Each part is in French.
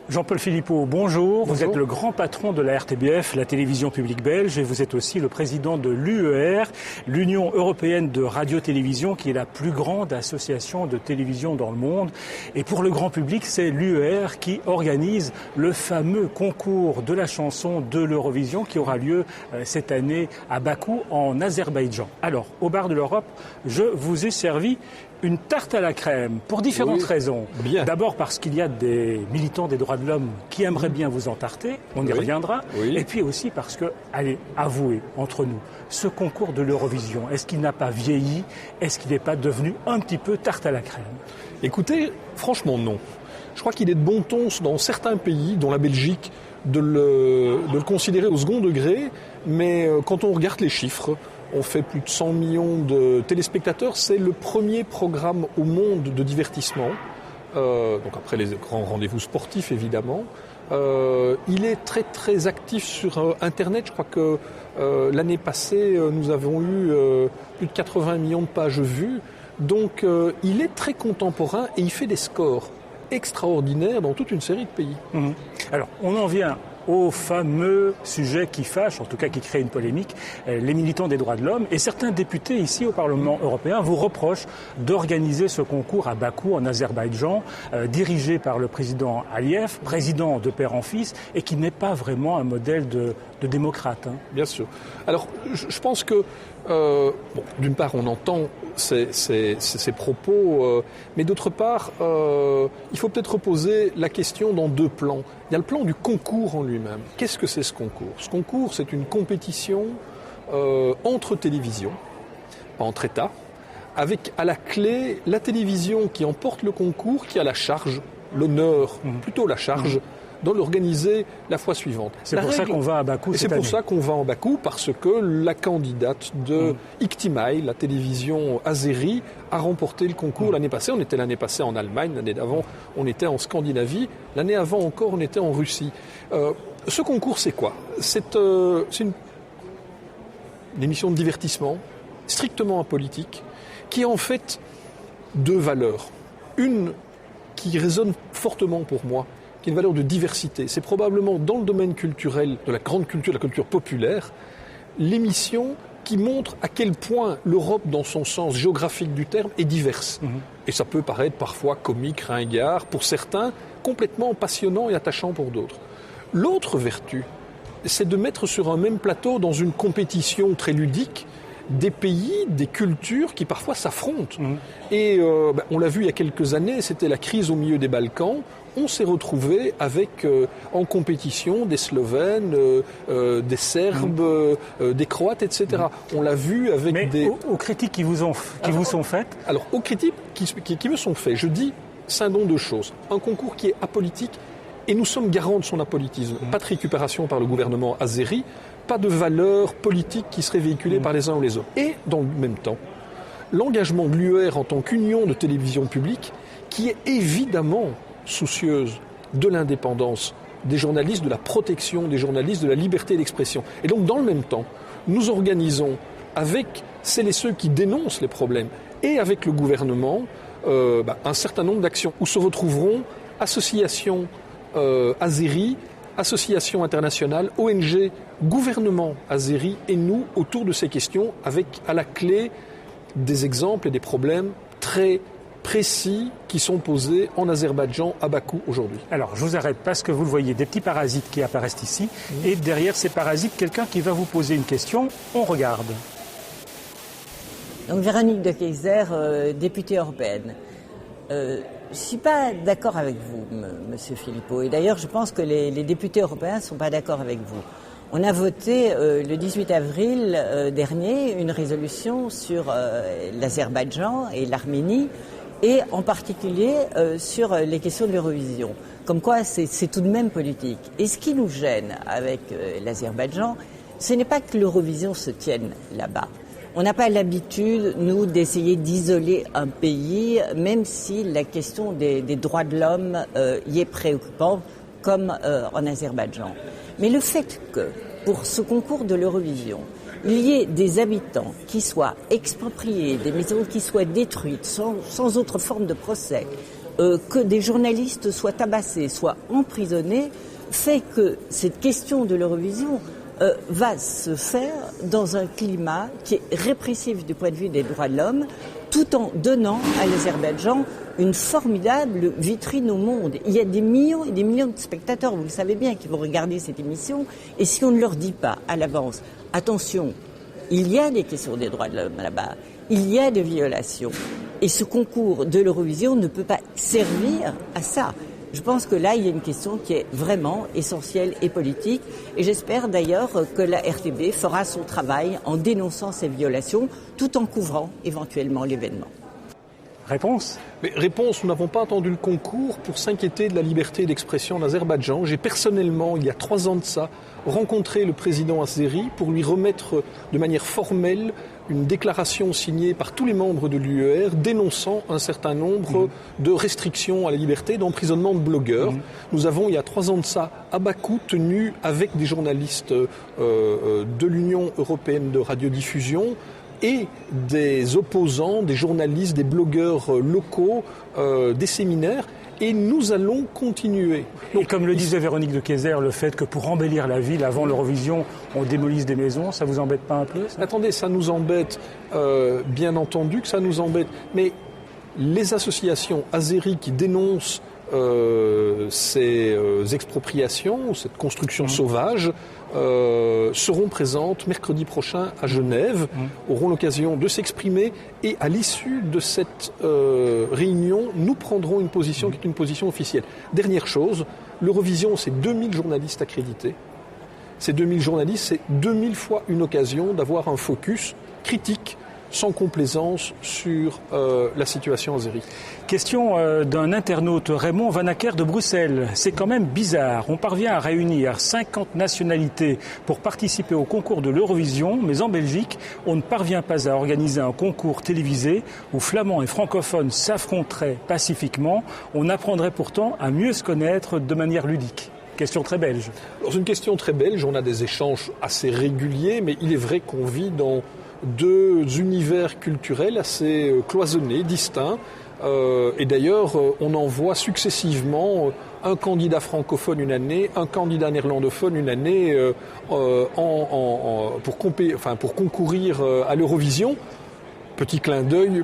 Jean-Paul Philippot, bonjour. Bonjour. Vous êtes le grand patron de la RTBF, la télévision publique belge, et vous êtes aussi le président de l'UER, l'Union européenne de radio-télévision, qui est la plus grande association de télévision dans le monde. Et pour le grand public, c'est l'UER qui organise le fameux concours de la chanson de l'Eurovision qui aura lieu cette année à Bakou, en Azerbaïdjan. Alors, au bar de l'Europe, je vous ai servi une tarte à la crème, pour différentes raisons. Bien. D'abord parce qu'il y a des militants des droits de l'homme qui aimeraient bien vous entarter, on y reviendra. Oui. Et puis aussi parce que, allez, avouez entre nous, ce concours de l'Eurovision, est-ce qu'il n'a pas vieilli? Est-ce qu'il n'est pas devenu un petit peu tarte à la crème? Écoutez, franchement non. Je crois qu'il est de bon ton dans certains pays, dont la Belgique, de le considérer au second degré, mais quand on regarde les chiffres, on fait plus de 100 millions de téléspectateurs. C'est le premier programme au monde de divertissement. Donc après les grands rendez-vous sportifs, évidemment. Il est très très actif sur Internet. Je crois que l'année passée, nous avons eu plus de 80 millions de pages vues. Donc il est très contemporain et il fait des scores extraordinaires dans toute une série de pays. Alors, on en vient au fameux sujet qui fâche, en tout cas qui crée une polémique, les militants des droits de l'homme. Et certains députés ici au Parlement européen vous reprochent d'organiser ce concours à Bakou, en Azerbaïdjan, dirigé par le président Aliyev, président de père en fils, et qui n'est pas vraiment un modèle de démocrate. Bien sûr. Alors, je pense que, d'une part, on entend ces propos, mais d'autre part, il faut peut-être reposer la question dans deux plans. Il y a le plan du concours en lui-même. Qu'est-ce que c'est ce concours? Ce concours, c'est une compétition entre télévisions, pas entre États, avec à la clé la télévision qui emporte le concours, qui a la charge, l'honneur, plutôt la charge, de l'organiser la fois suivante. C'est pour ça qu'on va à Bakou cette année. C'est pour ça qu'on va en Bakou, parce que la candidate de Iktimay, la télévision azérie, a remporté le concours l'année passée. On était l'année passée en Allemagne, l'année d'avant on était en Scandinavie, l'année avant encore on était en Russie. Ce concours, c'est quoi? C'est une émission de divertissement, strictement apolitique, qui a en fait deux valeurs. Une qui résonne fortement pour moi, qui est une valeur de diversité. C'est probablement dans le domaine culturel, de la grande culture, de la culture populaire, l'émission qui montre à quel point l'Europe, dans son sens géographique du terme, est diverse. Et ça peut paraître parfois comique, ringard, pour certains, complètement passionnant et attachant pour d'autres. L'autre vertu, c'est de mettre sur un même plateau, dans une compétition très ludique, des pays, des cultures qui parfois s'affrontent. Et on l'a vu il y a quelques années, c'était la crise au milieu des Balkans. On s'est retrouvé avec en compétition des Slovènes, des Serbes, des Croates, etc. On l'a vu avec aux critiques qui vous sont faites. Alors, aux critiques qui me sont faites, je dis scindons deux choses. Un concours qui est apolitique, et nous sommes garants de son apolitisme. Pas de récupération par le gouvernement azéri, pas de valeurs politiques qui seraient véhiculées par les uns ou les autres. Et dans le même temps, l'engagement de l'UER en tant qu'union de télévision publique, qui est évidemment soucieuse de l'indépendance des journalistes, de la protection des journalistes, de la liberté d'expression. Et donc, dans le même temps, nous organisons avec celles et ceux qui dénoncent les problèmes et avec le gouvernement un certain nombre d'actions où se retrouveront associations azéries, associations internationales, ONG, gouvernement azéri et nous autour de ces questions avec à la clé des exemples et des problèmes très précis qui sont posés en Azerbaïdjan, à Bakou aujourd'hui. Alors, je vous arrête parce que vous le voyez, des petits parasites qui apparaissent ici, et derrière ces parasites, quelqu'un qui va vous poser une question. On regarde. Donc, Véronique de Keyser, députée européenne. Je ne suis pas d'accord avec vous, Monsieur Philippot. Et d'ailleurs, je pense que les députés européens ne sont pas d'accord avec vous. On a voté le 18 avril dernier une résolution sur l'Azerbaïdjan et l'Arménie, et en particulier sur les questions de l'Eurovision. Comme quoi, c'est tout de même politique. Et ce qui nous gêne avec l'Azerbaïdjan, ce n'est pas que l'Eurovision se tienne là-bas. On n'a pas l'habitude, nous, d'essayer d'isoler un pays, même si la question des droits de l'homme y est préoccupante, comme en Azerbaïdjan. Mais le fait que, pour ce concours de l'Eurovision, il y ait des habitants qui soient expropriés, des maisons qui soient détruites sans autre forme de procès, que des journalistes soient tabassés, soient emprisonnés, fait que cette question de l'Eurovision va se faire dans un climat qui est répressif du point de vue des droits de l'homme, tout en donnant à l'Azerbaïdjan une formidable vitrine au monde. Il y a des millions et des millions de spectateurs, vous le savez bien, qui vont regarder cette émission, et si on ne leur dit pas à l'avance, attention, il y a des questions des droits de l'homme là-bas, il y a des violations, et ce concours de l'Eurovision ne peut pas servir à ça. Je pense que là, il y a une question qui est vraiment essentielle et politique. Et j'espère d'ailleurs que la RTB fera son travail en dénonçant ces violations, tout en couvrant éventuellement l'événement. Réponse ? Mais réponse, nous n'avons pas attendu le concours pour s'inquiéter de la liberté d'expression en Azerbaïdjan. J'ai personnellement, il y a 3 ans de ça, rencontré le président azéri pour lui remettre de manière formelle une déclaration signée par tous les membres de l'UER dénonçant un certain nombre de restrictions à la liberté, d'emprisonnement de blogueurs. Nous avons, il y a 3 ans de ça, à Bakou, tenu avec des journalistes de l'Union européenne de radiodiffusion et des opposants, des journalistes, des blogueurs locaux, des séminaires. Et nous allons continuer. Donc, et comme le disait Véronique de Keyser, le fait que pour embellir la ville, avant l'Eurovision, on démolisse des maisons, ça vous embête pas un peu, ça ? Attendez, ça nous embête, bien entendu que ça nous embête. Mais les associations azéries qui dénoncent ces expropriations, cette construction sauvage, seront présentes mercredi prochain à Genève, auront l'occasion de s'exprimer et à l'issue de cette réunion, nous prendrons une position qui est une position officielle. Dernière chose, l'Eurovision, c'est 2000 journalistes accrédités. Ces 2000 journalistes, c'est 2000 fois une occasion d'avoir un focus critique, sans complaisance, sur la situation azérie. Question d'un internaute, Raymond Vanacker de Bruxelles. C'est quand même bizarre. On parvient à réunir 50 nationalités pour participer au concours de l'Eurovision, mais en Belgique, on ne parvient pas à organiser un concours télévisé où flamands et francophones s'affronteraient pacifiquement. On apprendrait pourtant à mieux se connaître de manière ludique. Question très belge. Alors, c'est une question très belge. On a des échanges assez réguliers, mais il est vrai qu'on vit dans 2 univers culturels assez cloisonnés, distincts. Et d'ailleurs, on envoie successivement un candidat francophone une année, un candidat néerlandophone une année pour concourir à l'Eurovision. Petit clin d'œil,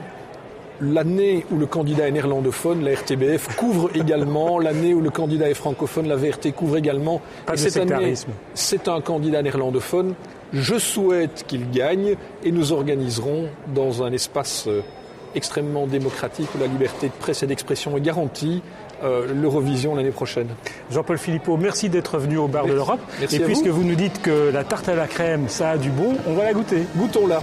l'année où le candidat est néerlandophone, la RTBF couvre également. L'année où le candidat est francophone, la VRT couvre également. Pas et de cette sectarisme. année, c'est un candidat néerlandophone. Je souhaite qu'il gagne et nous organiserons dans un espace extrêmement démocratique où la liberté de presse et d'expression est garantie, l'Eurovision l'année prochaine. Jean-Paul Philippot, merci d'être venu au Bar de l'Europe. Merci et à puisque vous nous dites que la tarte à la crème, ça a du bon, on va la goûter. Goûtons-la.